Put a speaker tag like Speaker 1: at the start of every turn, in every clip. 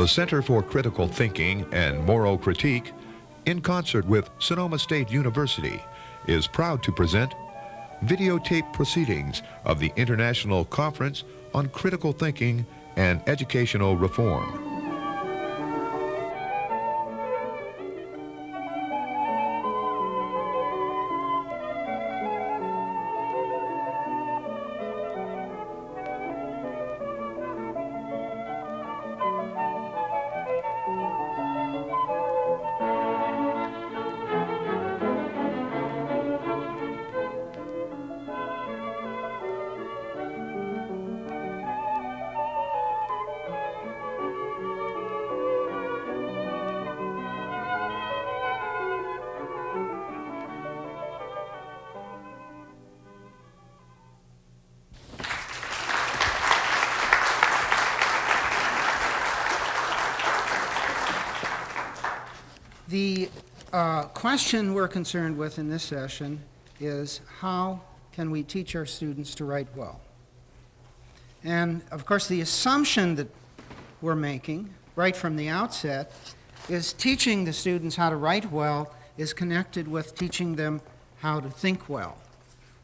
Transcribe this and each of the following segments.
Speaker 1: The Center for Critical Thinking and Moral Critique, in concert with Sonoma State University, is proud to present videotape proceedings of the International Conference on Critical Thinking and Educational Reform.
Speaker 2: The question we're concerned with in this session is how can we teach our students to write well? And of course the assumption that we're making right from the outset is teaching the students how to write well is connected with teaching them how to think well.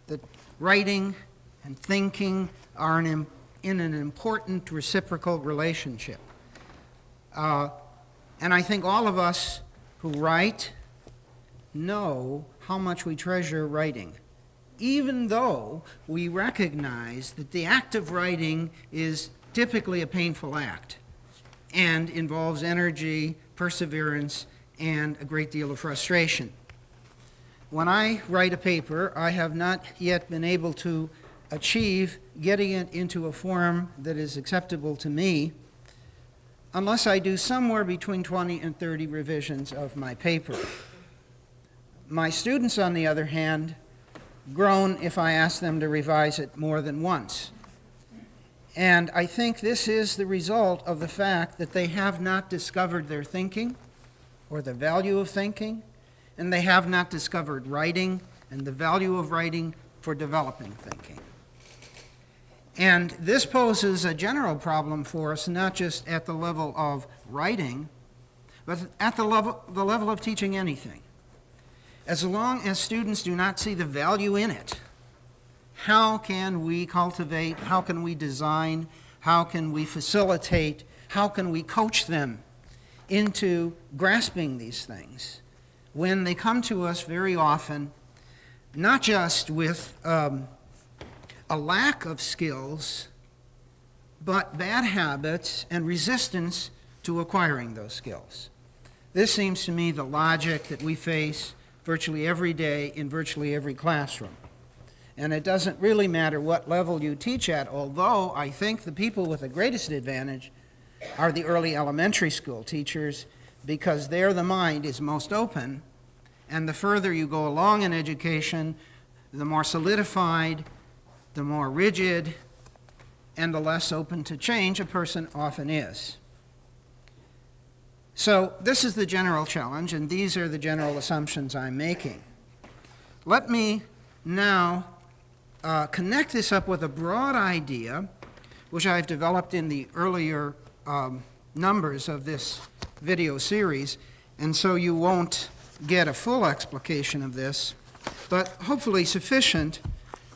Speaker 2: That writing and thinking are in an important reciprocal relationship. And I think all of us who write know how much we treasure writing, even though we recognize that the act of writing is typically a painful act and involves energy, perseverance, and a great deal of frustration. When I write a paper, I have not yet been able to achieve getting it into a form that is acceptable to me unless I do somewhere between 20 and 30 revisions of my paper. My students, on the other hand, groan if I ask them to revise it more than once. And I think this is the result of the fact that they have not discovered their thinking or the value of thinking, and they have not discovered writing and the value of writing for developing thinking. And this poses a general problem for us, not just at the level of writing, but at the level of teaching anything. As long as students do not see the value in it, how can we cultivate, how can we design, how can we facilitate, how can we coach them into grasping these things when they come to us very often, not just with a lack of skills, but bad habits and resistance to acquiring those skills. This seems to me the logic that we face virtually every day in virtually every classroom. And it doesn't really matter what level you teach at, although I think the people with the greatest advantage are the early elementary school teachers, because there the mind is most open, and the further you go along in education, the more solidified, the more rigid, and the less open to change a person often is. So this is the general challenge, and these are the general assumptions I'm making. Let me now connect this up with a broad idea, which I've developed in the earlier numbers of this video series, and so you won't get a full explication of this, but hopefully sufficient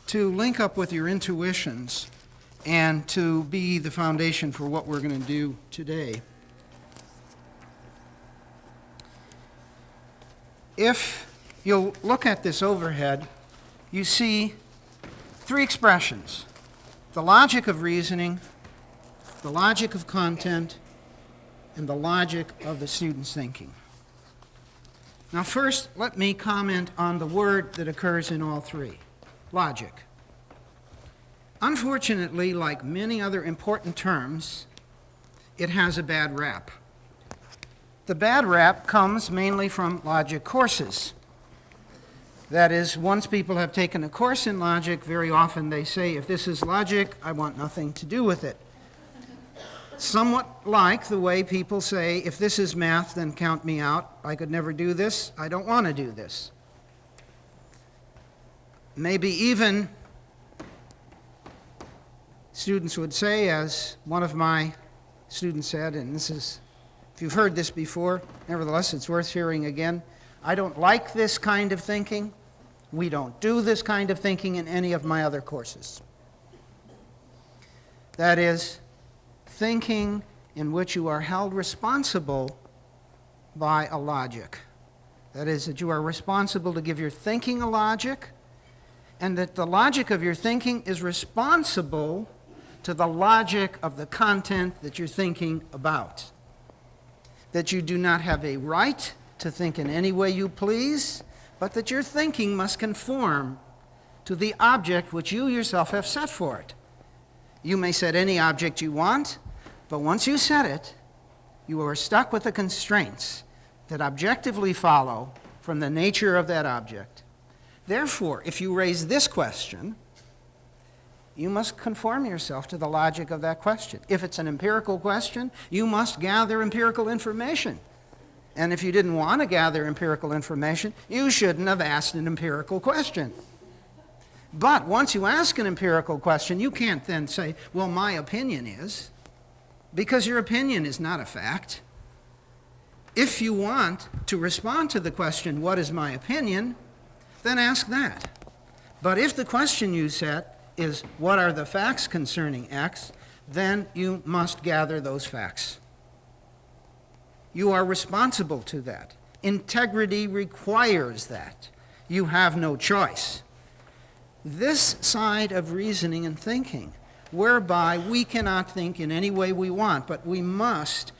Speaker 2: to link up with your intuitions and to be the foundation for what we're going to do today. If you'll look at this overhead, you see three expressions: the logic of reasoning, the logic of content, and the logic of the student's thinking. Now first, let me comment on the word that occurs in all three: logic. Unfortunately, like many other important terms, it has a bad rap. The bad rap comes mainly from logic courses. That is, once people have taken a course in logic, very often they say, if this is logic, I want nothing to do with it. Somewhat like the way people say, if this is math, then count me out. I could never do this. I don't want to do this. Maybe even students would say, as one of my students said, and this is If you've heard this before, nevertheless, it's worth hearing again. I don't like this kind of thinking. We don't do this kind of thinking in any of my other courses. That is, thinking in which you are held responsible by a logic. That is, that you are responsible to give your thinking a logic, and that the logic of your thinking is responsible to the logic of the content that you're thinking about. That you do not have a right to think in any way you please, but that your thinking must conform to the object which you yourself have set for it. You may set any object you want, but once you set it, you are stuck with the constraints that objectively follow from the nature of that object. Therefore, if you raise this question, you must conform yourself to the logic of that question. If it's an empirical question, you must gather empirical information. And if you didn't want to gather empirical information, you shouldn't have asked an empirical question. But once you ask an empirical question, you can't then say, well, my opinion is, because your opinion is not a fact. If you want to respond to the question, what is my opinion, then ask that. But if the question you set is, what are the facts concerning X, then you must gather those facts. You are responsible to that. Integrity requires that. You have no choice. This side of reasoning and thinking, whereby we cannot think in any way we want, but we must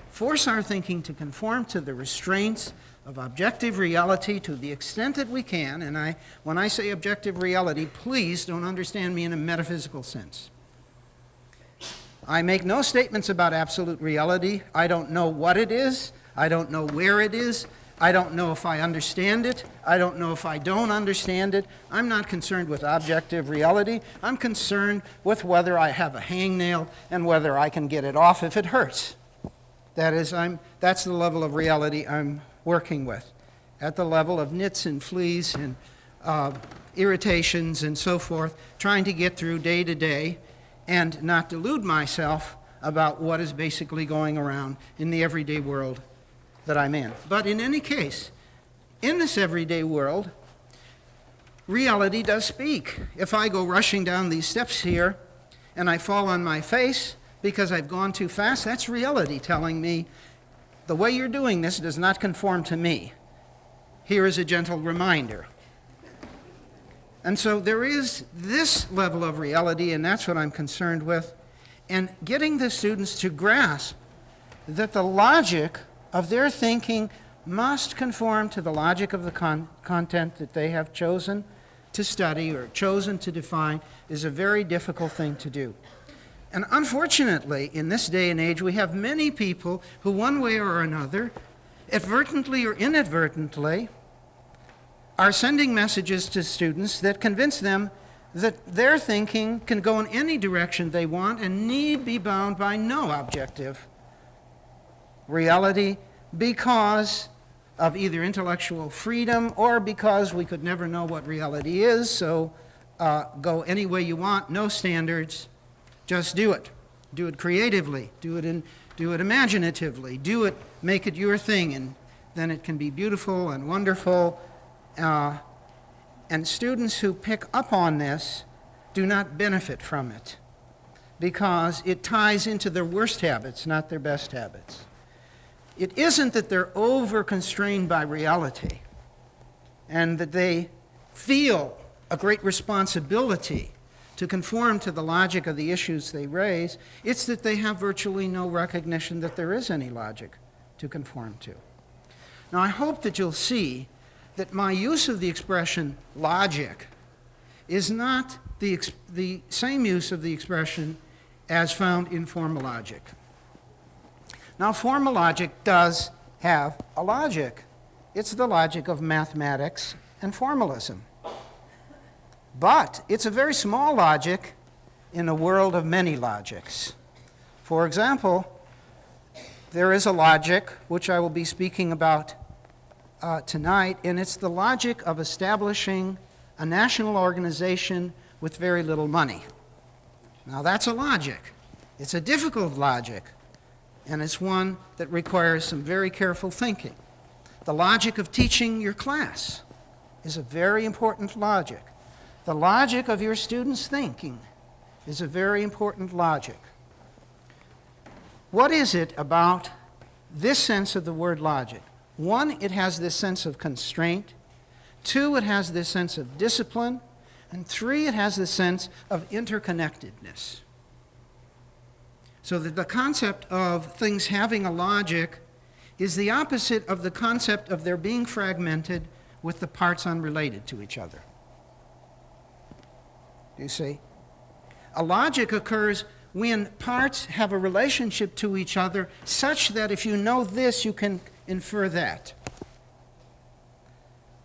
Speaker 2: force our thinking to conform to the restraints of objective reality to the extent that we can, and when I say objective reality, please don't understand me in a metaphysical sense. I make no statements about absolute reality. I don't know what it is. I don't know where it is. I don't know if I understand it. I don't know if I don't understand it. I'm not concerned with objective reality. I'm concerned with whether I have a hangnail and whether I can get it off if it hurts. That is, that's the level of reality I'm working with, at the level of nits and fleas and irritations and so forth, trying to get through day to day and not delude myself about what is basically going around in the everyday world that I'm in. But in any case, in this everyday world, reality does speak. If I go rushing down these steps here and I fall on my face because I've gone too fast, that's reality telling me, the way you're doing this does not conform to me. Here is a gentle reminder. And so there is this level of reality, and that's what I'm concerned with, and getting the students to grasp that the logic of their thinking must conform to the logic of the content that they have chosen to study or chosen to define is a very difficult thing to do. And unfortunately, in this day and age, we have many people who, one way or another, advertently or inadvertently, are sending messages to students that convince them that their thinking can go in any direction they want and need be bound by no objective reality because of either intellectual freedom or because we could never know what reality is, so go any way you want, no standards. Just do it. Do it creatively. Do it imaginatively. Make it your thing, and then it can be beautiful and wonderful. And students who pick up on this do not benefit from it because it ties into their worst habits, not their best habits. It isn't that they're over-constrained by reality and that they feel a great responsibility to conform to the logic of the issues they raise. It's that they have virtually no recognition that there is any logic to conform to. Now, I hope that you'll see that my use of the expression logic is not the same use of the expression as found in formal logic. Now, formal logic does have a logic. It's the logic of mathematics and formalism. But it's a very small logic in a world of many logics. For example, there is a logic which I will be speaking about tonight, and it's the logic of establishing a national organization with very little money. Now, that's a logic. It's a difficult logic, and it's one that requires some very careful thinking. The logic of teaching your class is a very important logic. The logic of your students' thinking is a very important logic. What is it about this sense of the word logic? One, it has this sense of constraint. Two, it has this sense of discipline. And three, it has this sense of interconnectedness. So that the concept of things having a logic is the opposite of the concept of their being fragmented with the parts unrelated to each other. Do you see? A logic occurs when parts have a relationship to each other such that if you know this, you can infer that.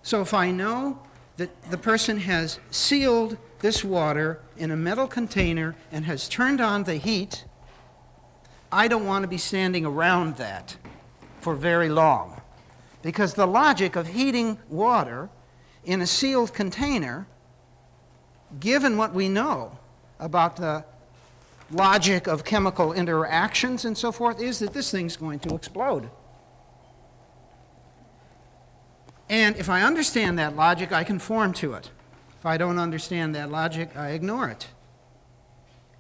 Speaker 2: So if I know that the person has sealed this water in a metal container and has turned on the heat, I don't want to be standing around that for very long, because the logic of heating water in a sealed container, given what we know about the logic of chemical interactions and so forth, is that this thing's going to explode. And if I understand that logic, I conform to it. If I don't understand that logic, I ignore it,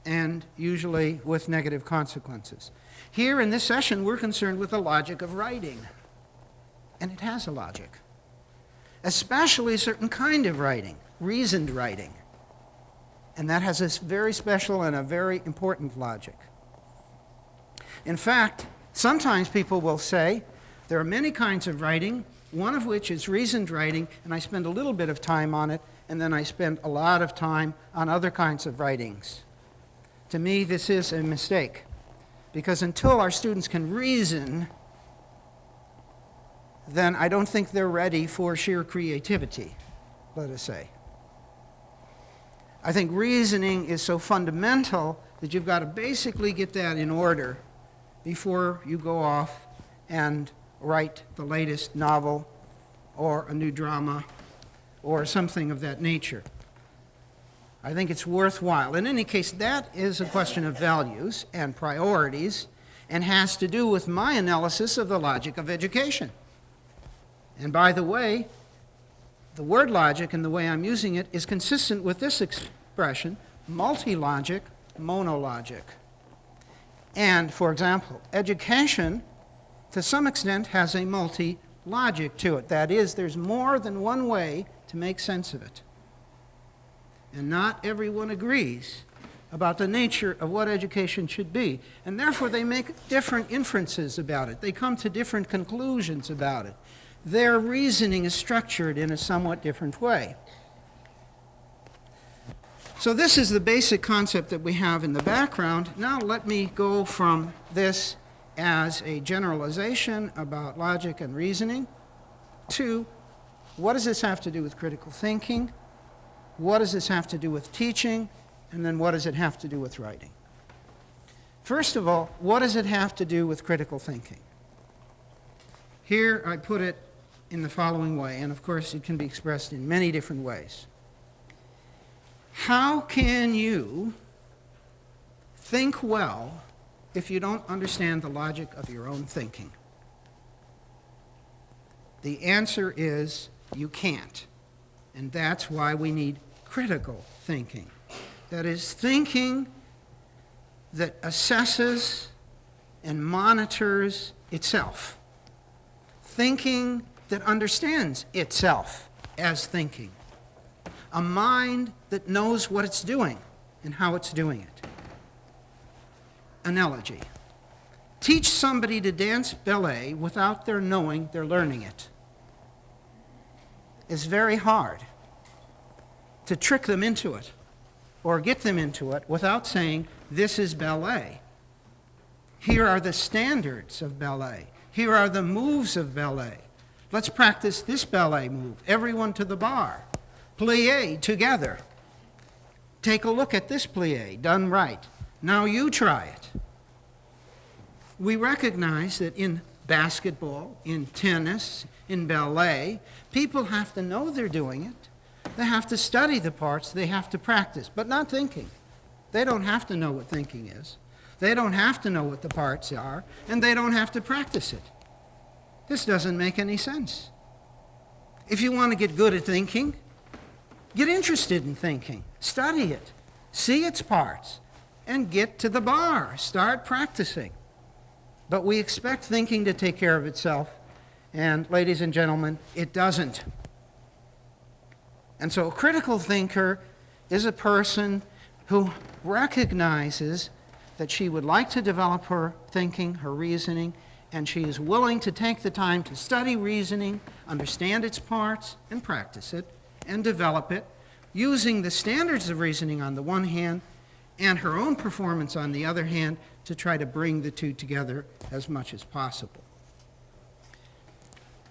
Speaker 2: and usually with negative consequences. Here in this session, we're concerned with the logic of writing, and it has a logic, especially a certain kind of writing, reasoned writing, and that has a very special and a very important logic. In fact, sometimes people will say there are many kinds of writing, one of which is reasoned writing, and I spend a little bit of time on it, and then I spend a lot of time on other kinds of writings. To me, this is a mistake, because until our students can reason, then I don't think they're ready for sheer creativity, let us say. I think reasoning is so fundamental that you've got to basically get that in order before you go off and write the latest novel or a new drama or something of that nature. I think it's worthwhile. In any case, that is a question of values and priorities and has to do with my analysis of the logic of education. And by the way, the word logic and the way I'm using it is consistent with this expression, multi-logic, monologic. And, for example, education, to some extent, has a multi-logic to it. That is, there's more than one way to make sense of it. And not everyone agrees about the nature of what education should be. And therefore, they make different inferences about it. They come to different conclusions about it. Their reasoning is structured in a somewhat different way. So this is the basic concept that we have in the background. Now let me go from this as a generalization about logic and reasoning to what does this have to do with critical thinking? What does this have to do with teaching? And then what does it have to do with writing? First of all, what does it have to do with critical thinking? Here I put it in the following way, and of course it can be expressed in many different ways. How can you think well if you don't understand the logic of your own thinking? The answer is you can't. And that's why we need critical thinking. That is, thinking that assesses and monitors itself. Thinking that understands itself as thinking. A mind that knows what it's doing and how it's doing it. Analogy. Teach somebody to dance ballet without their knowing they're learning it. It's very hard to trick them into it or get them into it without saying, this is ballet. Here are the standards of ballet. Here are the moves of ballet. Let's practice this ballet move. Everyone to the bar. Plie together. Take a look at this plie, done right. Now you try it. We recognize that in basketball, in tennis, in ballet, people have to know they're doing it. They have to study the parts. They have to practice, but not thinking. They don't have to know what thinking is. They don't have to know what the parts are, and they don't have to practice it. This doesn't make any sense. If you want to get good at thinking, get interested in thinking. Study it. See its parts. And get to the bar. Start practicing. But we expect thinking to take care of itself. And ladies and gentlemen, it doesn't. And so a critical thinker is a person who recognizes that she would like to develop her thinking, her reasoning, and she is willing to take the time to study reasoning, understand its parts, and practice it, and develop it, using the standards of reasoning on the one hand, and her own performance on the other hand, to try to bring the two together as much as possible.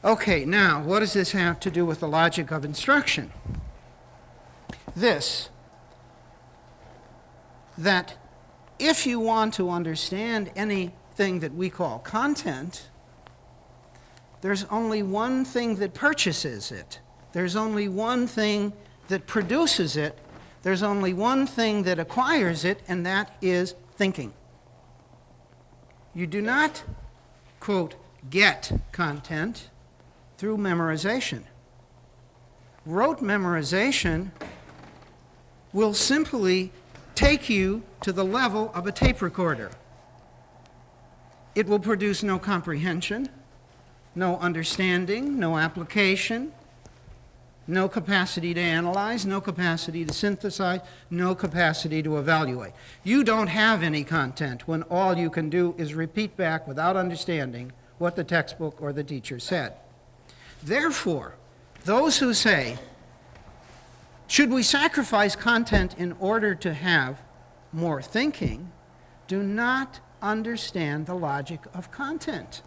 Speaker 2: Okay, now, what does this have to do with the logic of instruction? This, that if you want to understand anything that we call content, there's only one thing that purchases it. There's only one thing that produces it. There's only one thing that acquires it, and that is thinking. You do not, quote, get content through memorization. Rote memorization will simply take you to the level of a tape recorder. It will produce no comprehension, no understanding, no application, no capacity to analyze, no capacity to synthesize, no capacity to evaluate. You don't have any content when all you can do is repeat back without understanding what the textbook or the teacher said. Therefore, those who say, should we sacrifice content in order to have more thinking, do not understand the logic of content.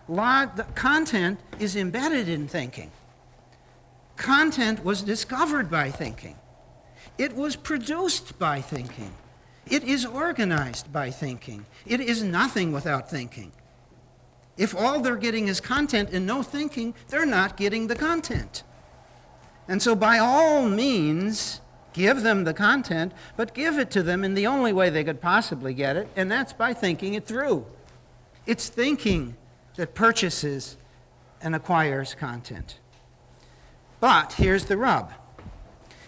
Speaker 2: The content is embedded in thinking. Content was discovered by thinking. It was produced by thinking. It is organized by thinking. It is nothing without thinking. If all they're getting is content and no thinking, they're not getting the content. And so by all means, give them the content, but give it to them in the only way they could possibly get it, and that's by thinking it through. It's thinking that purchases and acquires content. But here's the rub.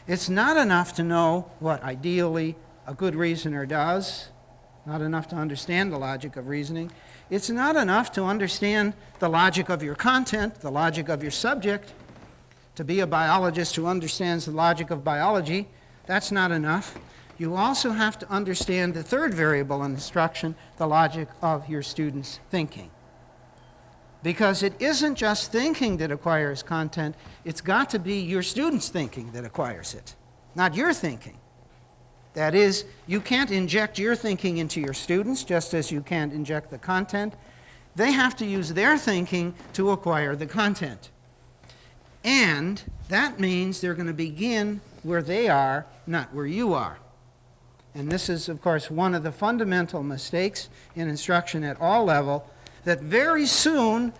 Speaker 2: It's not enough to know what ideally a good reasoner does, not enough to understand the logic of reasoning. It's not enough to understand the logic of your content, the logic of your subject. To be a biologist who understands the logic of biology, that's not enough. You also have to understand the third variable in instruction, the logic of your students' thinking. Because it isn't just thinking that acquires content, it's got to be your students' thinking that acquires it, not your thinking. That is, you can't inject your thinking into your students just as you can't inject the content. They have to use their thinking to acquire the content. And that means they're going to begin where they are, not where you are. And this is, of course, one of the fundamental mistakes in instruction at all levels, that very soon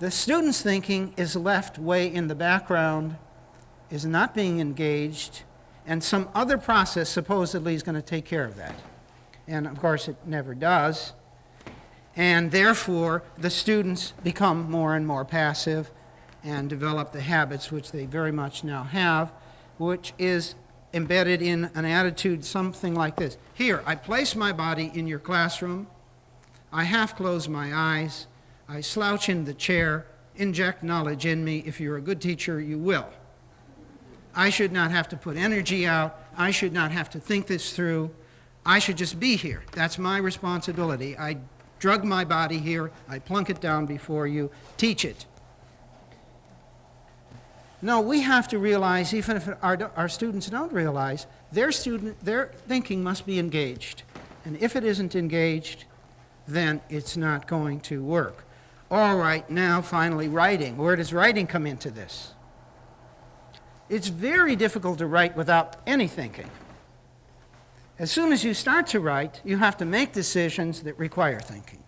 Speaker 2: the student's thinking is left way in the background, is not being engaged, and some other process supposedly is going to take care of that. And of course it never does. And therefore the students become more and more passive and develop the habits which they very much now have, which is embedded in an attitude something like this. Here, I place my body in your classroom. I half close my eyes. I slouch in the chair. Inject knowledge in me. If you're a good teacher, you will. I should not have to put energy out. I should not have to think this through. I should just be here. That's my responsibility. I drug my body here. I plunk it down before you. Teach it. No, we have to realize, even if our students don't realize, their thinking must be engaged. And if it isn't engaged, then it's not going to work. All right, now finally writing. Where does writing come into this? It's very difficult to write without any thinking. As soon as you start to write, you have to make decisions that require thinking.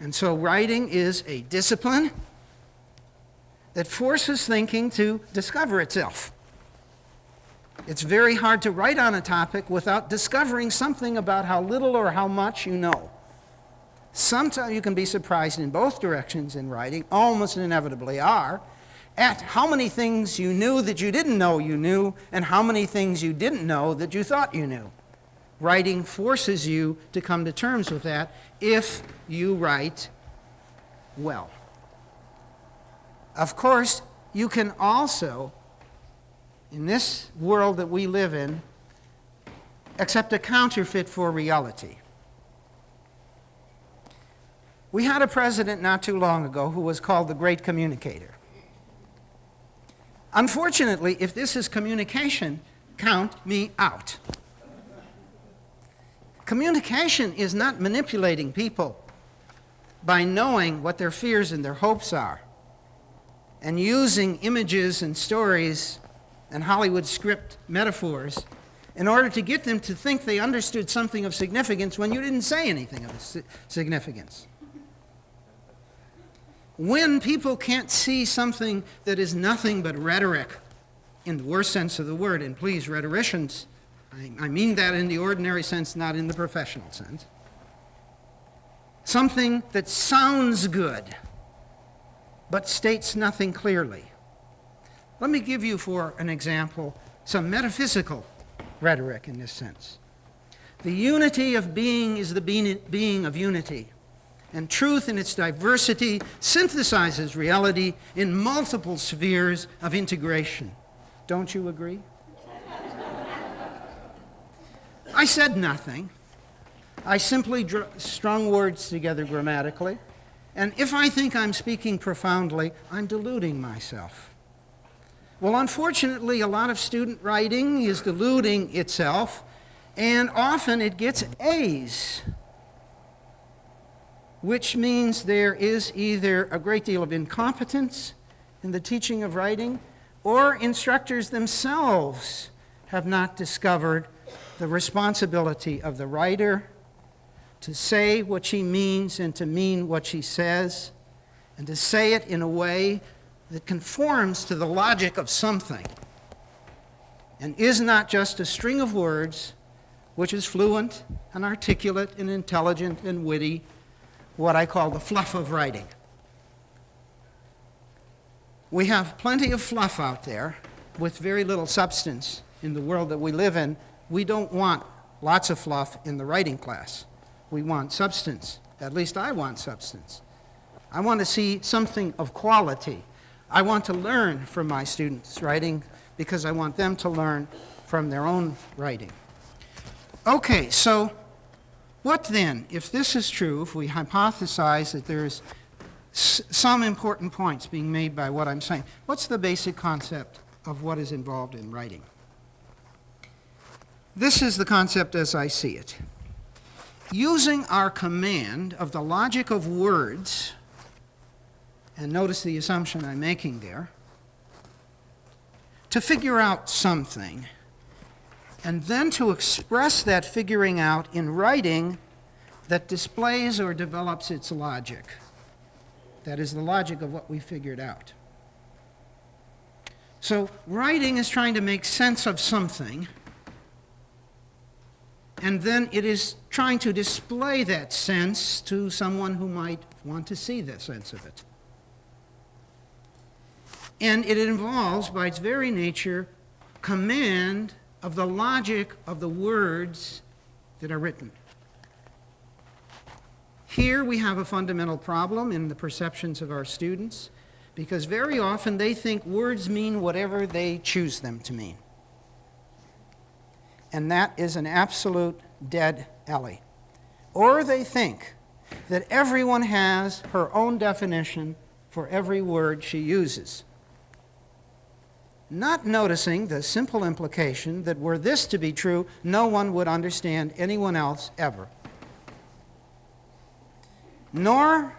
Speaker 2: And so writing is a discipline that forces thinking to discover itself. It's very hard to write on a topic without discovering something about how little or how much you know. Sometimes you can be surprised in both directions in writing, almost inevitably are, at how many things you knew that you didn't know you knew, and how many things you didn't know that you thought you knew. Writing forces you to come to terms with that if you write well. Of course, you can also, in this world that we live in, accept a counterfeit for reality. We had a president not too long ago who was called the Great Communicator. Unfortunately, if this is communication, count me out. Communication is not manipulating people by knowing what their fears and their hopes are and using images and stories and Hollywood script metaphors in order to get them to think they understood something of significance when you didn't say anything of significance. When people can't see something that is nothing but rhetoric, in the worst sense of the word, and please, rhetoricians, I mean that in the ordinary sense, not in the professional sense, something that sounds good, but states nothing clearly. Let me give you, for an example, some metaphysical rhetoric in this sense. The unity of being is the being of unity, and truth in its diversity synthesizes reality in multiple spheres of integration. Don't you agree? I said nothing. I simply strung words together grammatically, and if I think I'm speaking profoundly, I'm deluding myself. Well, unfortunately, a lot of student writing is deluding itself, and often it gets A's, which means there is either a great deal of incompetence in the teaching of writing, or instructors themselves have not discovered the responsibility of the writer to say what she means and to mean what she says, and to say it in a way that conforms to the logic of something and is not just a string of words which is fluent and articulate and intelligent and witty, what I call the fluff of writing. We have plenty of fluff out there with very little substance in the world that we live in. We don't want lots of fluff in the writing class. We want substance. At least I want substance. I want to see something of quality. I want to learn from my students' writing because I want them to learn from their own writing. Okay, so what then? If this is true, if we hypothesize that there's some important points being made by what I'm saying, what's the basic concept of what is involved in writing? This is the concept as I see it. Using our command of the logic of words, and notice the assumption I'm making there, to figure out something, and then to express that figuring out in writing that displays or develops its logic. That is the logic of what we figured out. So writing is trying to make sense of something, and then it is trying to display that sense to someone who might want to see the sense of it. And it involves, by its very nature, command of the logic of the words that are written. Here we have a fundamental problem in the perceptions of our students, because very often they think words mean whatever they choose them to mean. And that is an absolute dead alley. Or they think that everyone has her own definition for every word she uses, not noticing the simple implication that were this to be true, no one would understand anyone else ever. Nor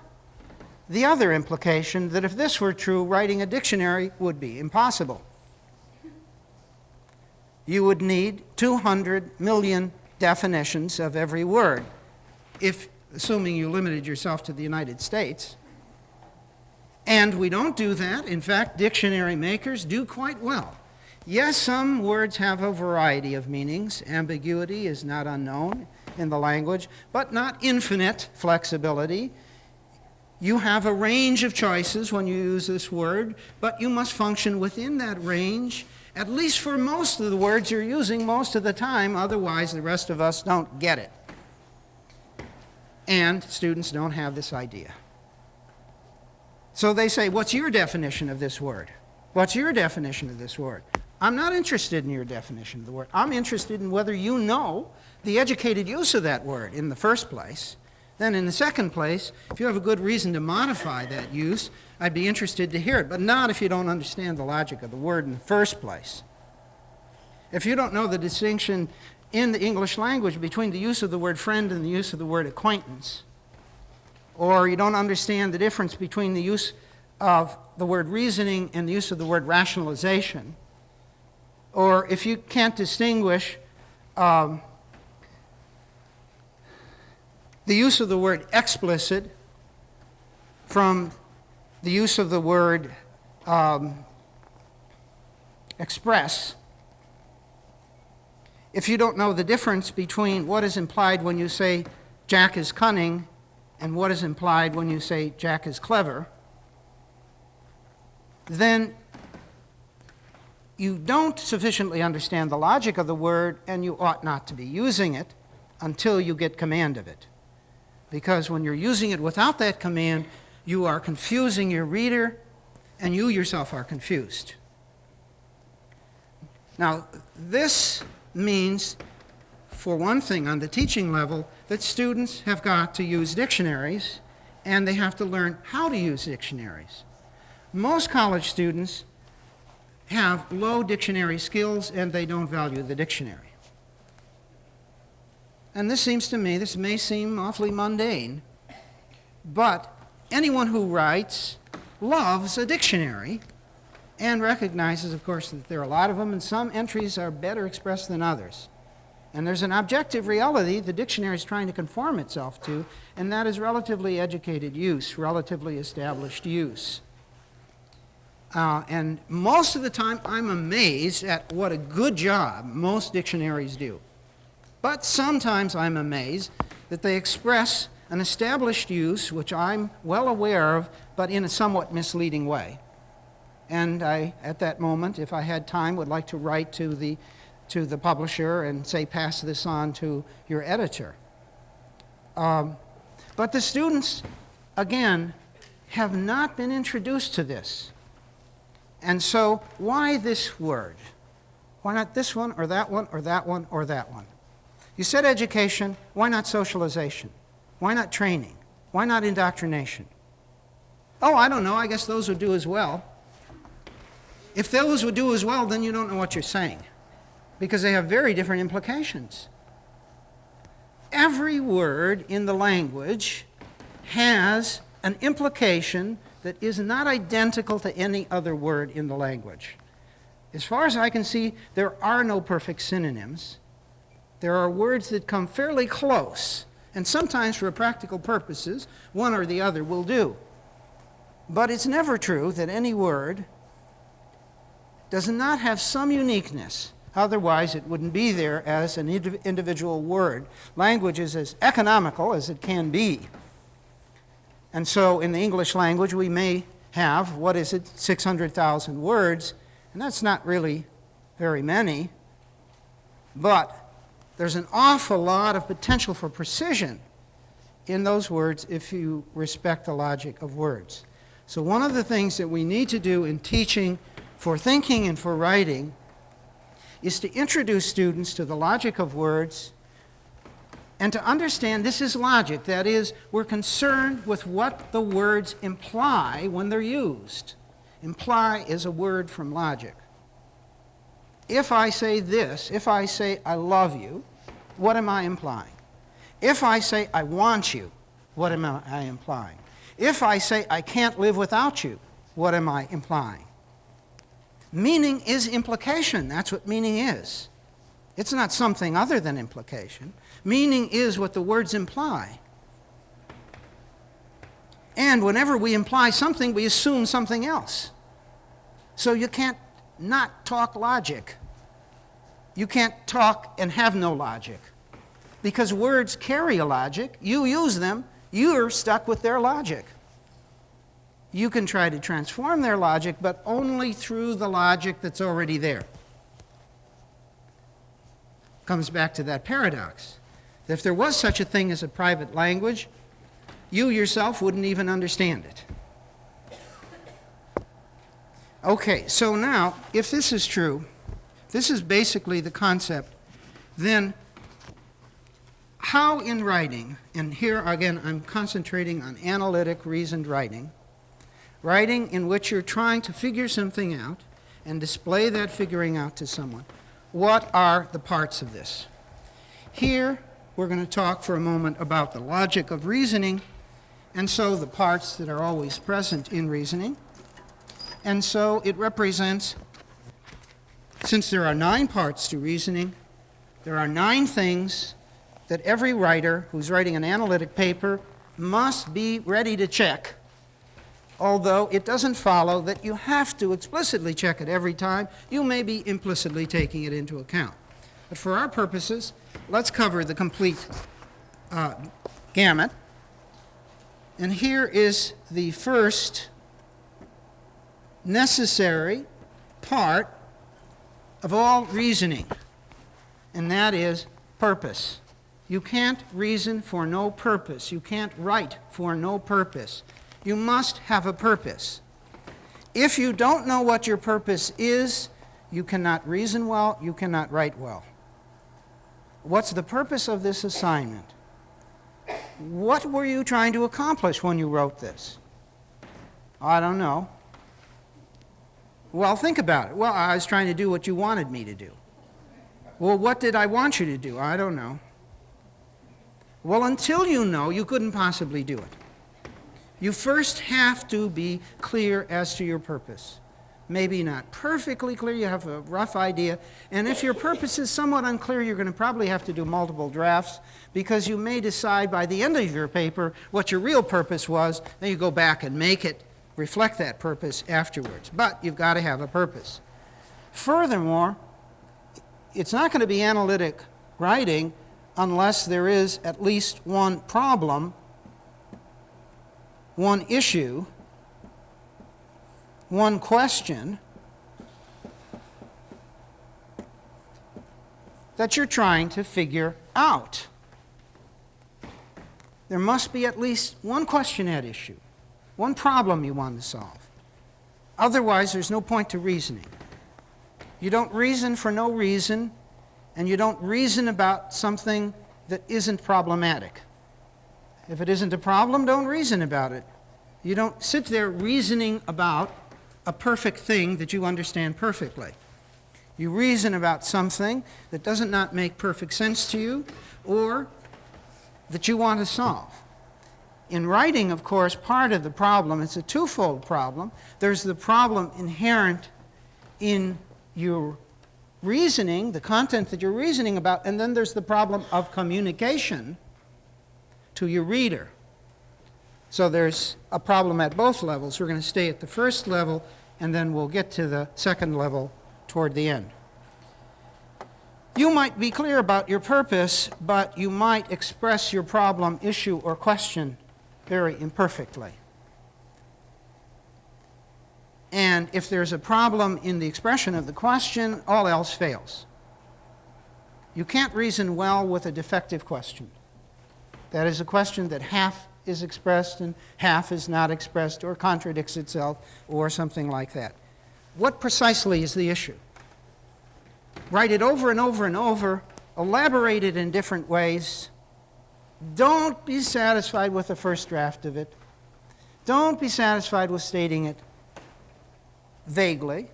Speaker 2: the other implication that if this were true, writing a dictionary would be impossible. You would need 200 million definitions of every word, if, assuming you limited yourself to the United States. And we don't do that. In fact, dictionary makers do quite well Yes, some words have a variety of meanings. Ambiguity is not unknown in the language, but not infinite flexibility. You have a range of choices when you use this word, but you must function within that range, at least for most of the words you're using most of the time, otherwise the rest of us don't get it. And students don't have this idea. So they say, what's your definition of this word? What's your definition of this word? I'm not interested in your definition of the word. I'm interested in whether you know the educated use of that word in the first place. Then in the second place, if you have a good reason to modify that use, I'd be interested to hear it, but not if you don't understand the logic of the word in the first place. If you don't know the distinction in the English language between the use of the word friend and the use of the word acquaintance, or you don't understand the difference between the use of the word reasoning and the use of the word rationalization, or if you can't distinguish the use of the word explicit from the use of the word express, if you don't know the difference between what is implied when you say Jack is cunning and what is implied when you say Jack is clever, then you don't sufficiently understand the logic of the word, and you ought not to be using it until you get command of it. Because when you're using it without that command, you are confusing your reader, and you yourself are confused. Now, this means, for one thing, on the teaching level, that students have got to use dictionaries, and they have to learn how to use dictionaries. Most college students have low dictionary skills, and they don't value the dictionary. And this seems to me, this may seem awfully mundane, but anyone who writes loves a dictionary and recognizes, of course, that there are a lot of them, and some entries are better expressed than others. And there's an objective reality the dictionary is trying to conform itself to, and that is relatively educated use, relatively established use. And most of the time, I'm amazed at what a good job most dictionaries do. But sometimes I'm amazed that they express an established use, which I'm well aware of, but in a somewhat misleading way. And I, at that moment, if I had time, would like to write to the publisher and say, pass this on to your editor. But the students, again, have not been introduced to this. And so, why this word? Why not this one, or that one, or that one, or that one? You said education, why not socialization? Why not training? Why not indoctrination? Oh, I don't know, I guess those would do as well. If those would do as well, then you don't know what you're saying, because they have very different implications. Every word in the language has an implication that is not identical to any other word in the language. As far as I can see, there are no perfect synonyms. There are words that come fairly close, and sometimes for practical purposes, one or the other will do. But it's never true that any word does not have some uniqueness. Otherwise, it wouldn't be there as an individual word. Language is as economical as it can be. And so in the English language, we may have, 600,000 words, and that's not really very many, but there's an awful lot of potential for precision in those words if you respect the logic of words. So one of the things that we need to do in teaching for thinking and for writing is to introduce students to the logic of words and to understand this is logic. That is, we're concerned with what the words imply when they're used. Imply is a word from logic. If I say this, if I say I love you, what am I implying? If I say I want you, what am I implying? If I say I can't live without you, what am I implying? Meaning is implication. That's what meaning is. It's not something other than implication. Meaning is what the words imply. And whenever we imply something, we assume something else. So you can't not talk logic. You can't talk and have no logic, because words carry a logic. You use them, you're stuck with their logic. You can try to transform their logic, but only through the logic that's already there. Comes back to that paradox. If there was such a thing as a private language, you yourself wouldn't even understand it. Okay, so now, if this is true, this is basically the concept, then how in writing, and here again I'm concentrating on analytic, reasoned writing, writing in which you're trying to figure something out and display that figuring out to someone, what are the parts of this? Here, we're going to talk for a moment about the logic of reasoning, and so the parts that are always present in reasoning. And so it represents, since there are 9 parts to reasoning, there are 9 things that every writer who's writing an analytic paper must be ready to check, although it doesn't follow that you have to explicitly check it every time. You may be implicitly taking it into account. But for our purposes, let's cover the complete gamut. And here is the first necessary part of all reasoning, and that is purpose. You can't reason for no purpose. You can't write for no purpose. You must have a purpose. If you don't know what your purpose is, you cannot reason well, you cannot write well. What's the purpose of this assignment? What were you trying to accomplish when you wrote this? I don't know. Well, think about it. Well, I was trying to do what you wanted me to do. Well, what did I want you to do? I don't know. Well, until you know, you couldn't possibly do it. You first have to be clear as to your purpose. Maybe not perfectly clear, you have a rough idea. And if your purpose is somewhat unclear, you're going to probably have to do multiple drafts, because you may decide by the end of your paper what your real purpose was, then you go back and make it reflect that purpose afterwards. But you've got to have a purpose. Furthermore, it's not going to be analytic writing unless there is at least one problem, one issue, one question that you're trying to figure out. There must be at least one question at issue, one problem you want to solve. Otherwise, there's no point to reasoning. You don't reason for no reason, and you don't reason about something that isn't problematic. If it isn't a problem, don't reason about it. You don't sit there reasoning about a perfect thing that you understand perfectly. You reason about something that does not make perfect sense to you, or that you want to solve. In writing, of course, part of the problem, it's a twofold problem. There's the problem inherent in your reasoning, the content that you're reasoning about, and then there's the problem of communication to your reader. So there's a problem at both levels. We're going to stay at the first level, and then we'll get to the second level toward the end. You might be clear about your purpose, but you might express your problem, issue, or question very imperfectly. And if there's a problem in the expression of the question, all else fails. You can't reason well with a defective question. That is a question that half is expressed and half is not expressed, or contradicts itself, or something like that. What precisely is the issue? Write it over and over and over, elaborate it in different ways. Don't be satisfied with the first draft of it. Don't be satisfied with stating it vaguely.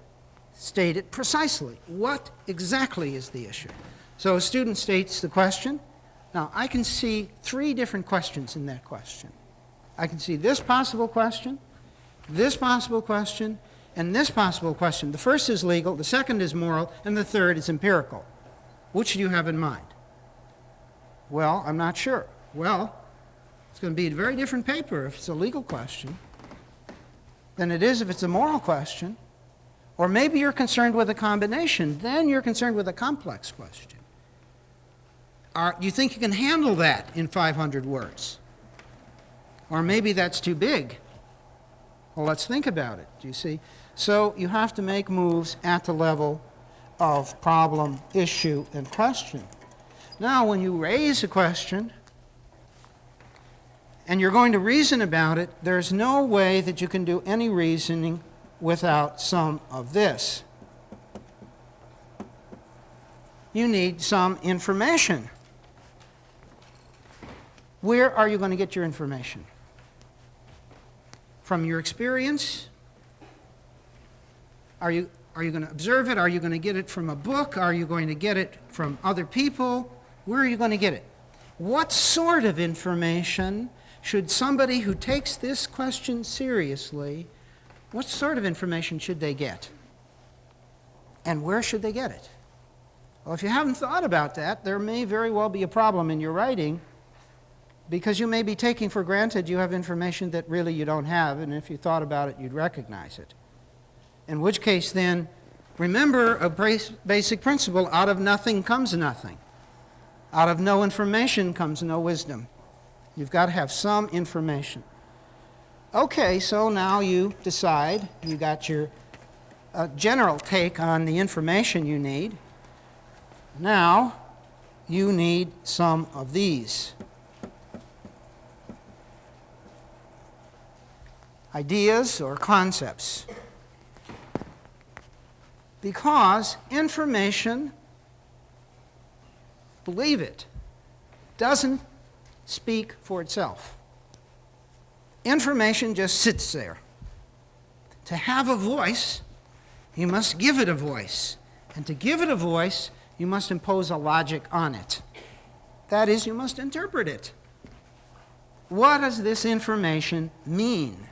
Speaker 2: State it precisely. What exactly is the issue? So a student states the question. Now, I can see 3 different questions in that question. I can see this possible question, this possible question, and this possible question. The first is legal, the second is moral, and the third is empirical. Which do you have in mind? Well, I'm not sure. Well, it's going to be a very different paper if it's a legal question than it is if it's a moral question, Or maybe you're concerned with a combination. Then you're concerned with a complex question. Do you think you can handle that in 500 words? Or maybe that's too big. Well, let's think about it, do you see? So you have to make moves at the level of problem, issue, and question. Now, when you raise a question and you're going to reason about it, there's no way that you can do any reasoning without some of this. You need some information. Where are you going to get your information? From your experience? Are you going to observe it? Are you going to get it from a book? Are you going to get it from other people? Where are you going to get it? What sort of information should somebody who takes this question seriously, what sort of information should they get? And where should they get it? Well, if you haven't thought about that, there may very well be a problem in your writing, because you may be taking for granted you have information that really you don't have, and if you thought about it, you'd recognize it. In which case, then, remember a basic principle: out of nothing comes nothing. Out of no information comes no wisdom. You've got to have some information. Okay, so now you decide, you got your general take on the information you need. Now, you need some of these. Ideas or concepts. Because information, believe it, doesn't speak for itself. Information just sits there. To have a voice, you must give it a voice. And to give it a voice, you must impose a logic on it. That is, you must interpret it. What does this information mean?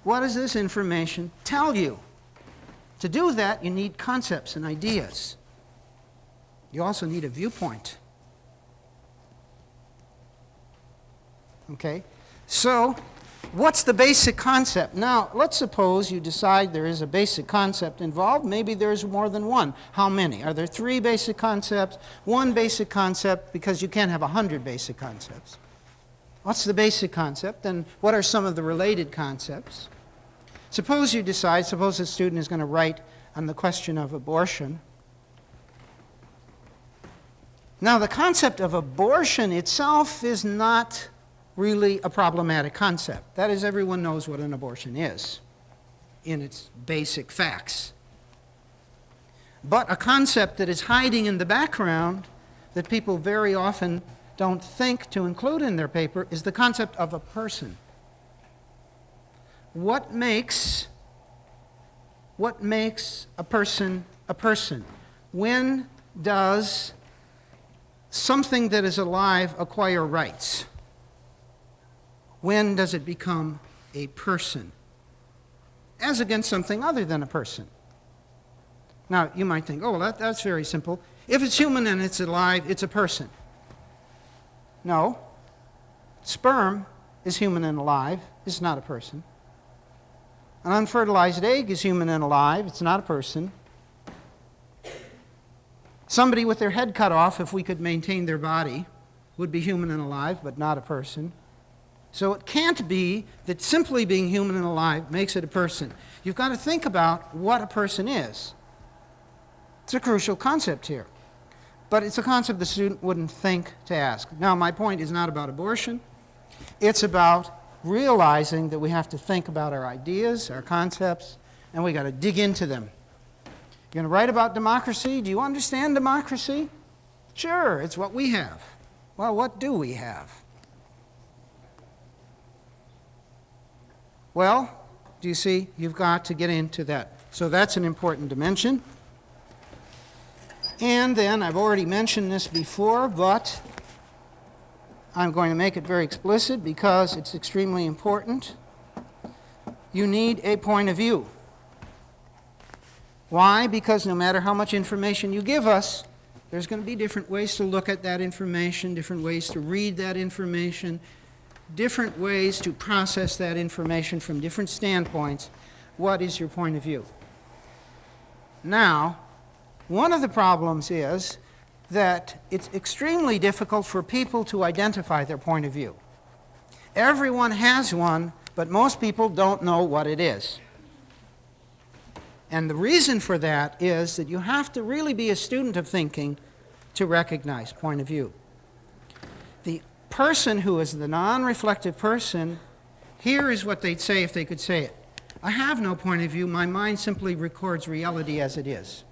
Speaker 2: What does this information tell you? To do that, you need concepts and ideas. You also need a viewpoint. Okay? So, what's the basic concept? Now, let's suppose you decide there is a basic concept involved. Maybe there's more than one. How many? Are there 3 basic concepts? 1 basic concept, because you can't have 100 basic concepts. What's the basic concept, and what are some of the related concepts? Suppose you decide, suppose a student is going to write on the question of abortion. Now, the concept of abortion itself is not really a problematic concept. That is, everyone knows what an abortion is in its basic facts. But a concept that is hiding in the background that people very often don't think to include in their paper is the concept of a person. What makes a person a person? When does something that is alive acquire rights? When does it become a person? As against something other than a person. Now, you might think, oh, well, that's very simple. If it's human and it's alive, it's a person. No. Sperm is human and alive. It's not a person. An unfertilized egg is human and alive. It's not a person. Somebody with their head cut off, if we could maintain their body, would be human and alive, but not a person. So it can't be that simply being human and alive makes it a person. You've got to think about what a person is. It's a crucial concept here. But it's a concept the student wouldn't think to ask. Now, my point is not about abortion. It's about realizing that we have to think about our ideas, our concepts, and we got to dig into them. You're going to write about democracy. Do you understand democracy? Sure, it's what we have. Well, what do we have? Well, do you see? You've got to get into that. So that's an important dimension. And then, I've already mentioned this before, but I'm going to make it very explicit because it's extremely important. You need a point of view. Why? Because no matter how much information you give us, there's going to be different ways to look at that information, different ways to read that information, different ways to process that information from different standpoints. What is your point of view? Now, one of the problems is that it's extremely difficult for people to identify their point of view. Everyone has one, but most people don't know what it is. And the reason for that is that you have to really be a student of thinking to recognize point of view. The person who is the non-reflective person, here is what they'd say if they could say it. I have no point of view. My mind simply records reality as it is.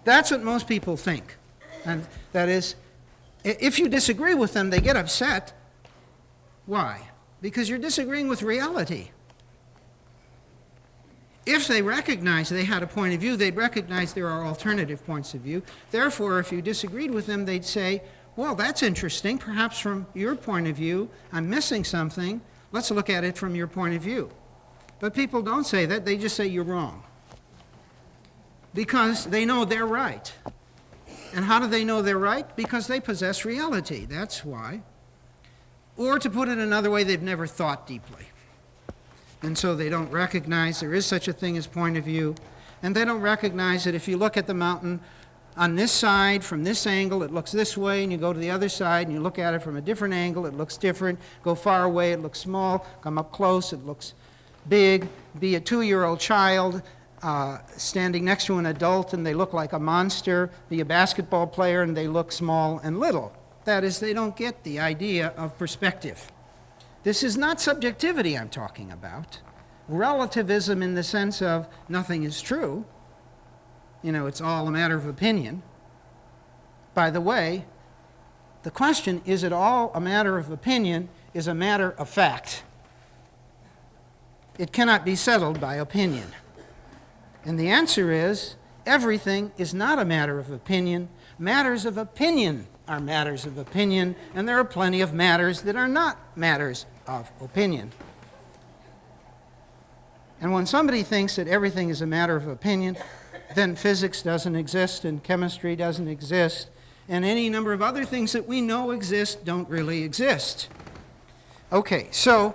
Speaker 2: That's what most people think. And that is, if you disagree with them, they get upset. Why? Because you're disagreeing with reality. If they recognize they had a point of view, they'd recognize there are alternative points of view. Therefore, if you disagreed with them, they'd say, well, that's interesting. Perhaps from your point of view, I'm missing something. Let's look at it from your point of view. But people don't say that. They just say you're wrong. Because they know they're right. And how do they know they're right? Because they possess reality. That's why. Or to put it another way, they've never thought deeply. And so they don't recognize there is such a thing as point of view. And they don't recognize that if you look at the mountain on this side, from this angle, it looks this way, and you go to the other side, and you look at it from a different angle, it looks different. Go far away, it looks small. Come up close, it looks big. Be a 2-year-old child standing next to an adult, and they look like a monster. Be a basketball player, and they look small and little. That is, they don't get the idea of perspective. This is not subjectivity I'm talking about. Relativism in the sense of nothing is true. You know, it's all a matter of opinion. By the way, the question, is it all a matter of opinion, is a matter of fact. It cannot be settled by opinion. And the answer is, everything is not a matter of opinion. Matters of opinion are matters of opinion, and there are plenty of matters that are not matters of opinion. And when somebody thinks that everything is a matter of opinion, then physics doesn't exist, and chemistry doesn't exist, and any number of other things that we know exist don't really exist. Okay, so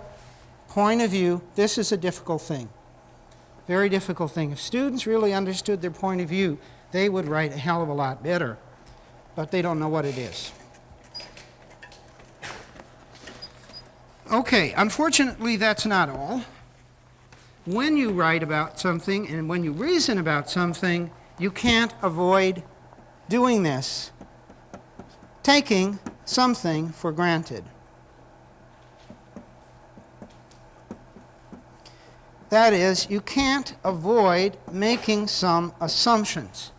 Speaker 2: point of view, this is a difficult thing. Very difficult thing. If students really understood their point of view, they would write a hell of a lot better, but they don't know what it is. Okay, unfortunately, that's not all. When you write about something and when you reason about something, you can't avoid doing this, taking something for granted. That is, you can't avoid making some assumptions.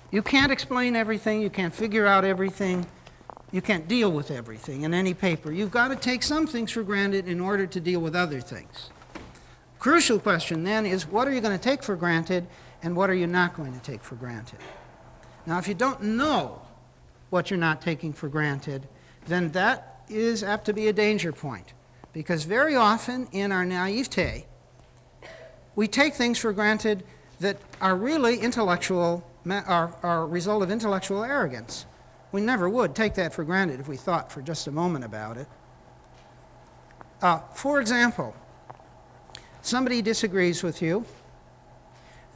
Speaker 2: You can't explain everything, you can't figure out everything, you can't deal with everything in any paper. You've got to take some things for granted in order to deal with other things. Crucial question then is, what are you going to take for granted and what are you not going to take for granted? Now, if you don't know what you're not taking for granted, then that is apt to be a danger point. Because very often in our naivete, we take things for granted that are really intellectual, are a result of intellectual arrogance. We never would take that for granted if we thought for just a moment about it. For example, somebody disagrees with you.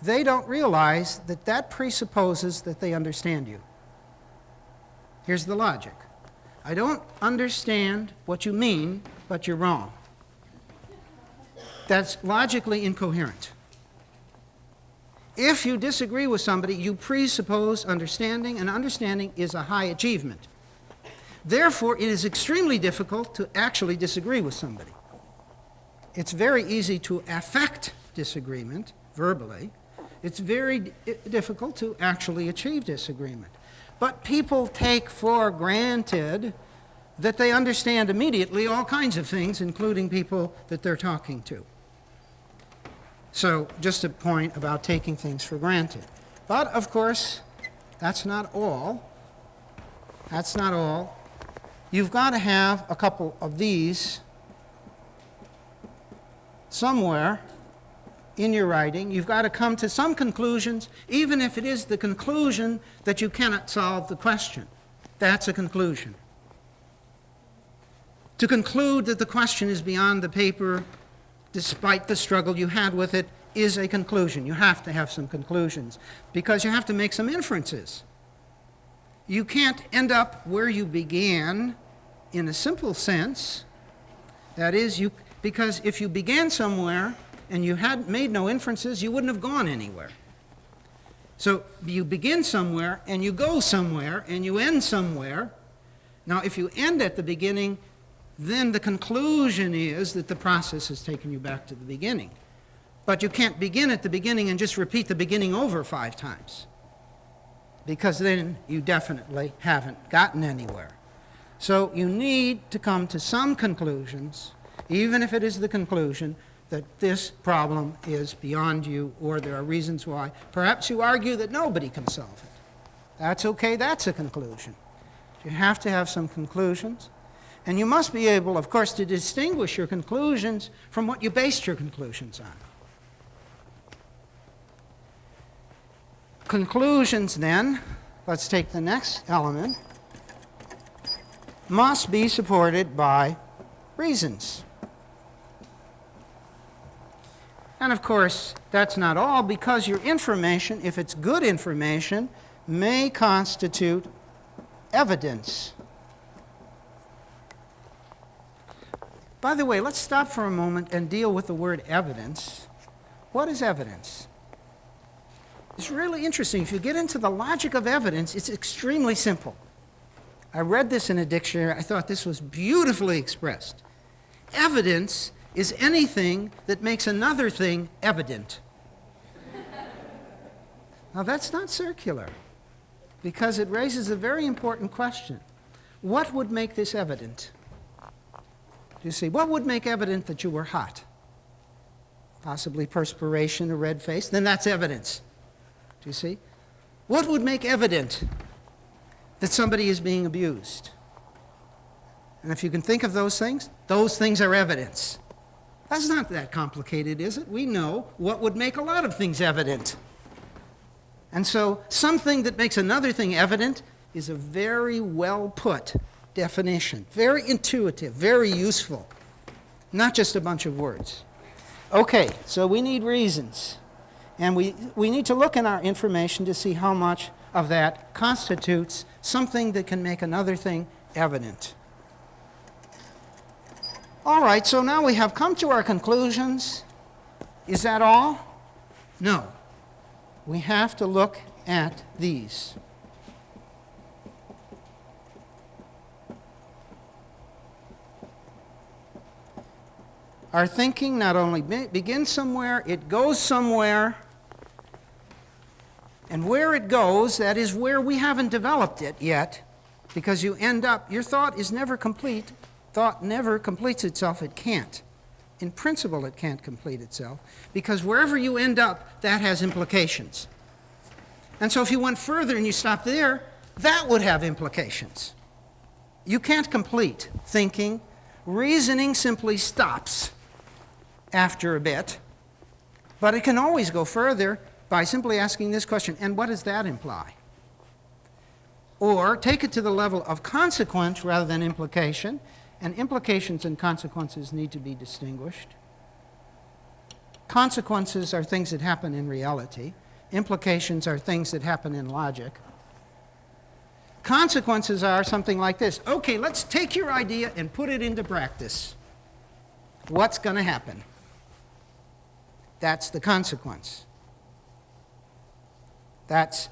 Speaker 2: They don't realize that that presupposes that they understand you. Here's the logic. I don't understand what you mean, but you're wrong. That's logically incoherent. If you disagree with somebody, you presuppose understanding, and understanding is a high achievement. Therefore, it is extremely difficult to actually disagree with somebody. It's very easy to affect disagreement verbally. It's very difficult to actually achieve disagreement. But people take for granted that they understand immediately all kinds of things, including people that they're talking to. So just a point about taking things for granted. But, of course, that's not all. That's not all. You've got to have a couple of these somewhere in your writing. You've got to come to some conclusions, even if it is the conclusion that you cannot solve the question. That's a conclusion. To conclude that the question is beyond the paper, despite the struggle you had with it, is a conclusion. You have to have some conclusions because you have to make some inferences. You can't end up where you began in a simple sense. That is, because if you began somewhere and you had made no inferences, you wouldn't have gone anywhere. So you begin somewhere and you go somewhere and you end somewhere. Now, if you end at the beginning, then the conclusion is that the process has taken you back to the beginning. But you can't begin at the beginning and just repeat the beginning over 5 times, because then you definitely haven't gotten anywhere. So you need to come to some conclusions, even if it is the conclusion that this problem is beyond you, or there are reasons why. Perhaps you argue that nobody can solve it. That's okay, that's a conclusion. You have to have some conclusions. And you must be able, of course, to distinguish your conclusions from what you based your conclusions on. Conclusions, then, let's take the next element, must be supported by reasons. And of course, that's not all, because your information, if it's good information, may constitute evidence. By the way, let's stop for a moment and deal with the word evidence. What is evidence? It's really interesting. If you get into the logic of evidence, it's extremely simple. I read this in a dictionary. I thought this was beautifully expressed. Evidence is anything that makes another thing evident. Now, that's not circular, because it raises a very important question. What would make this evident? You see, what would make evident that you were hot? Possibly perspiration, a red face. Then that's evidence. Do you see? What would make evident that somebody is being abused? And if you can think of those things are evidence. That's not that complicated, is it? We know what would make a lot of things evident. And so something that makes another thing evident is a very well put definition, very intuitive, very useful, not just a bunch of words. Okay, so we need reasons. And we need to look in our information to see how much of that constitutes something that can make another thing evident. All right, so now we have come to our conclusions. Is that all? No. We have to look at these. Our thinking not only begins somewhere, it goes somewhere. And where it goes, that is where we haven't developed it yet, because you end up, your thought is never complete. Thought never completes itself. It can't. In principle, it can't complete itself, because wherever you end up, that has implications. And so if you went further and you stopped there, that would have implications. You can't complete thinking. Reasoning simply stops after a bit, but it can always go further by simply asking this question, and what does that imply? Or take it to the level of consequence rather than implication, and implications and consequences need to be distinguished. Consequences are things that happen in reality. Implications are things that happen in logic. Consequences are something like this. Okay, let's take your idea and put it into practice. What's going to happen? That's the consequence.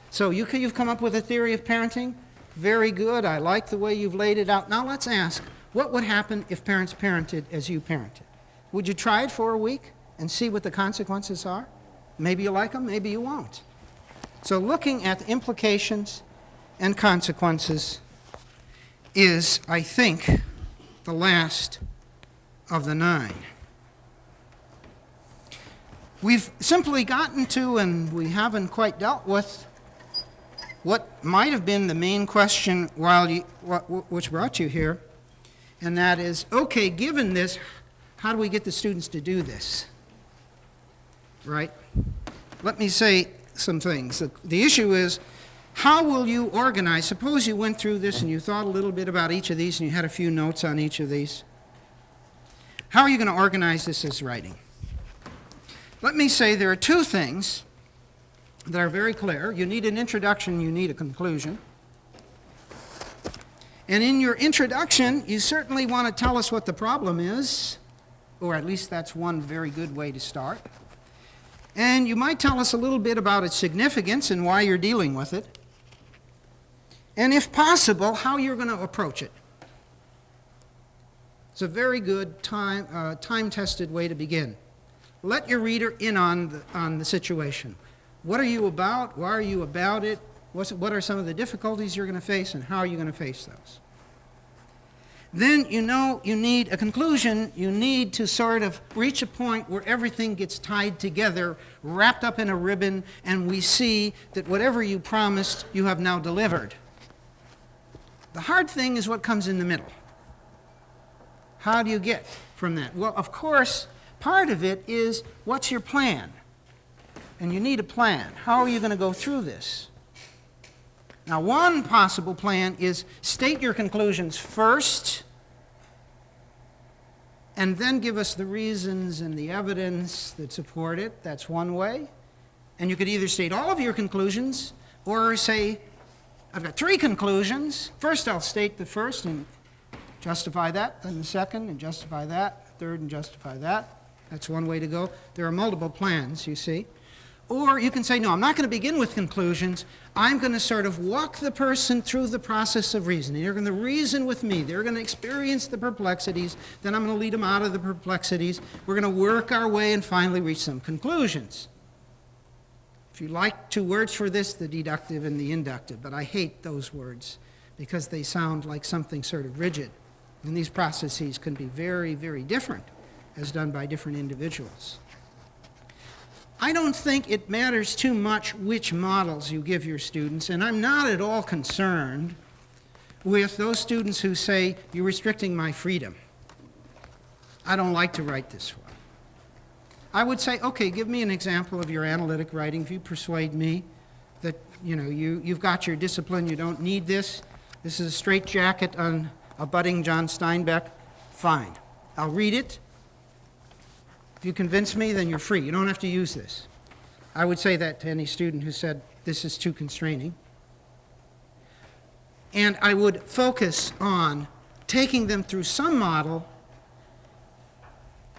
Speaker 2: So you've come up with a theory of parenting? Very good. I like the way you've laid it out. Now let's ask, what would happen if parents parented as you parented? Would you try it for a week and see what the consequences are? Maybe you like them, maybe you won't. So looking at the implications and consequences is, I think, the last of the 9. We've simply gotten to, and we haven't quite dealt with, what might have been the main question which brought you here, and that is, okay, given this, how do we get the students to do this? Right? Let me say some things. The issue is, how will you organize? Suppose you went through this and you thought a little bit about each of these and you had a few notes on each of these. How are you going to organize this as writing? Let me say there are two things that are very clear. You need an introduction, you need a conclusion. And in your introduction, you certainly want to tell us what the problem is, or at least that's one very good way to start. And you might tell us a little bit about its significance and why you're dealing with it. And if possible, how you're going to approach it. It's a very good time-tested way to begin. Let your reader in on the situation. What are you about? Why are you about it? What are some of the difficulties you're going to face, and how are you going to face those? Then you know you need a conclusion. You need to sort of reach a point where everything gets tied together, wrapped up in a ribbon, and we see that whatever you promised, you have now delivered. The hard thing is what comes in the middle. How do you get from that? Well, of course, part of it is what's your plan? And you need a plan. How are you going to go through this? Now, one possible plan is state your conclusions first, and then give us the reasons and the evidence that support it. That's one way. And you could either state all of your conclusions, or say, I've got three conclusions. First, I'll state the first and justify that, then the second and justify that, third and justify that. That's one way to go. There are multiple plans, you see. Or you can say, no, I'm not going to begin with conclusions. I'm going to sort of walk the person through the process of reasoning. They're going to reason with me. They're going to experience the perplexities. Then I'm going to lead them out of the perplexities. We're going to work our way and finally reach some conclusions. If you like two words for this, the deductive and the inductive. But I hate those words because they sound like something sort of rigid. And these processes can be very, very different as done by different individuals. I don't think it matters too much which models you give your students, and I'm not at all concerned with those students who say, you're restricting my freedom. I don't like to write this way. I would say, okay, give me an example of your analytic writing. If you persuade me that you've got your discipline, you don't need this. This is a straitjacket on a budding John Steinbeck. Fine. I'll read it. If you convince me, then you're free. You don't have to use this. I would say that to any student who said this is too constraining. And I would focus on taking them through some model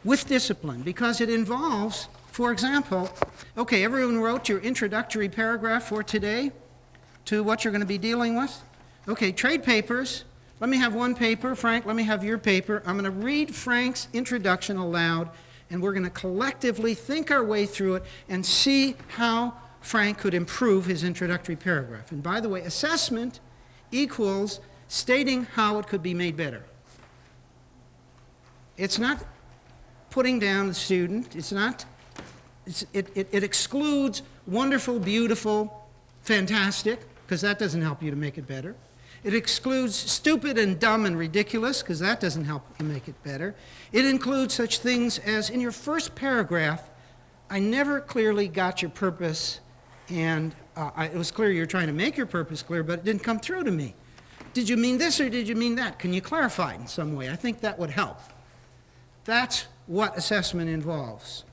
Speaker 2: with discipline, because it involves, for example, okay, everyone wrote your introductory paragraph for today to what you're going to be dealing with. Okay, trade papers. Let me have one paper. Frank, let me have your paper. I'm going to read Frank's introduction aloud, and we're going to collectively think our way through it and see how Frank could improve his introductory paragraph. And by the way, assessment equals stating how it could be made better. It's not putting down the student. It excludes wonderful, beautiful, fantastic, because that doesn't help you to make it better. It excludes stupid and dumb and ridiculous, because that doesn't help you make it better. It includes such things as, in your first paragraph, I never clearly got your purpose, and it was clear you were trying to make your purpose clear, but it didn't come through to me. Did you mean this or did you mean that? Can you clarify it in some way? I think that would help. That's what assessment involves.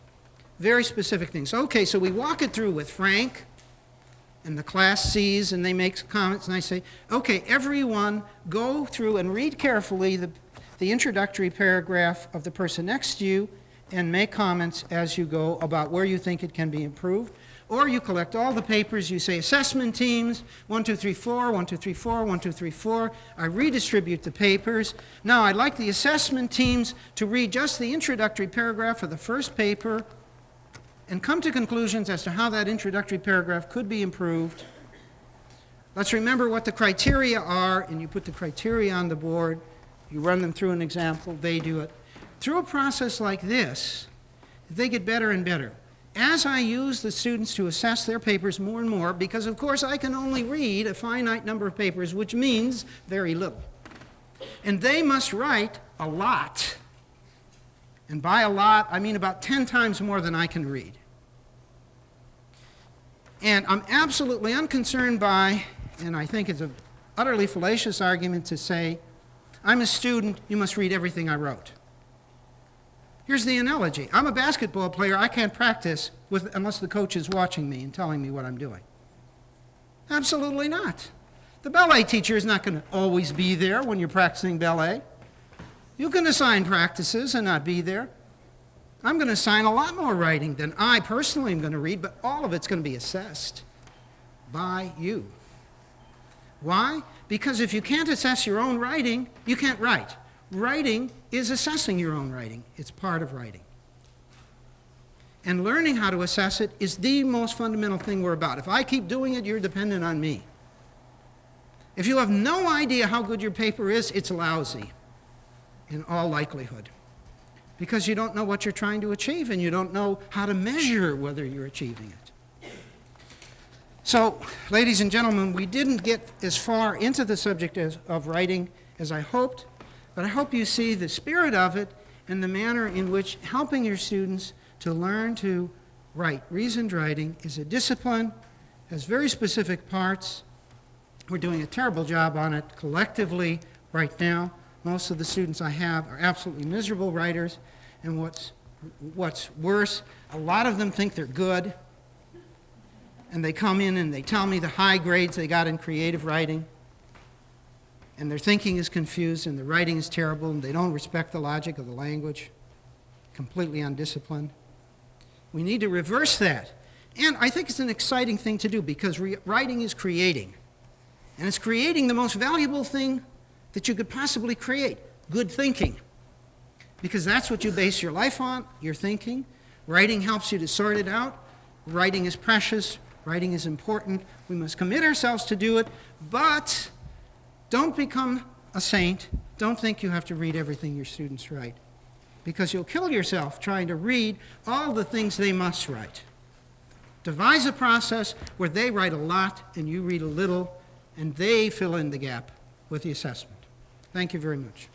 Speaker 2: Very specific things. Okay, so we walk it through with Frank, and the class sees, and they make comments, and I say, okay, everyone go through and read carefully the introductory paragraph of the person next to you and make comments as you go about where you think it can be improved. Or you collect all the papers, you say assessment teams, 1, 2, 3, 4, 1, 2, 3, 4, 1, 2, 3, 4. I redistribute the papers. Now I'd like the assessment teams to read just the introductory paragraph of the first paper and come to conclusions as to how that introductory paragraph could be improved. Let's remember what the criteria are, and you put the criteria on the board. You run them through an example, they do it. Through a process like this, they get better and better. As I use the students to assess their papers more and more, because of course I can only read a finite number of papers, which means very little. And they must write a lot. And by a lot, I mean about 10 times more than I can read. And I'm absolutely unconcerned by, and I think it's an utterly fallacious argument to say, I'm a student, you must read everything I wrote. Here's the analogy. I'm a basketball player. I can't practice unless the coach is watching me and telling me what I'm doing. Absolutely not. The ballet teacher is not going to always be there when you're practicing ballet. You can assign practices and not be there. I'm going to assign a lot more writing than I personally am going to read, but all of it's going to be assessed by you. Why? Because if you can't assess your own writing, you can't write. Writing is assessing your own writing. It's part of writing. And learning how to assess it is the most fundamental thing we're about. If I keep doing it, you're dependent on me. If you have no idea how good your paper is, it's lousy, in all likelihood, because you don't know what you're trying to achieve and you don't know how to measure whether you're achieving it. So, ladies and gentlemen, we didn't get as far into the subject of writing as I hoped, but I hope you see the spirit of it and the manner in which helping your students to learn to write. Reasoned writing is a discipline, has very specific parts. We're doing a terrible job on it collectively right now. Most of the students I have are absolutely miserable writers, and what's worse, a lot of them think they're good, and they come in and they tell me the high grades they got in creative writing, and their thinking is confused and the writing is terrible and they don't respect the logic of the language, completely undisciplined. We need to reverse that. And I think it's an exciting thing to do because writing is creating. And it's creating the most valuable thing that you could possibly create, good thinking. Because that's what you base your life on, your thinking. Writing helps you to sort it out. Writing is precious. Writing is important. We must commit ourselves to do it, but don't become a saint. Don't think you have to read everything your students write, because you'll kill yourself trying to read all the things they must write. Devise a process where they write a lot and you read a little, and they fill in the gap with the assessment. Thank you very much.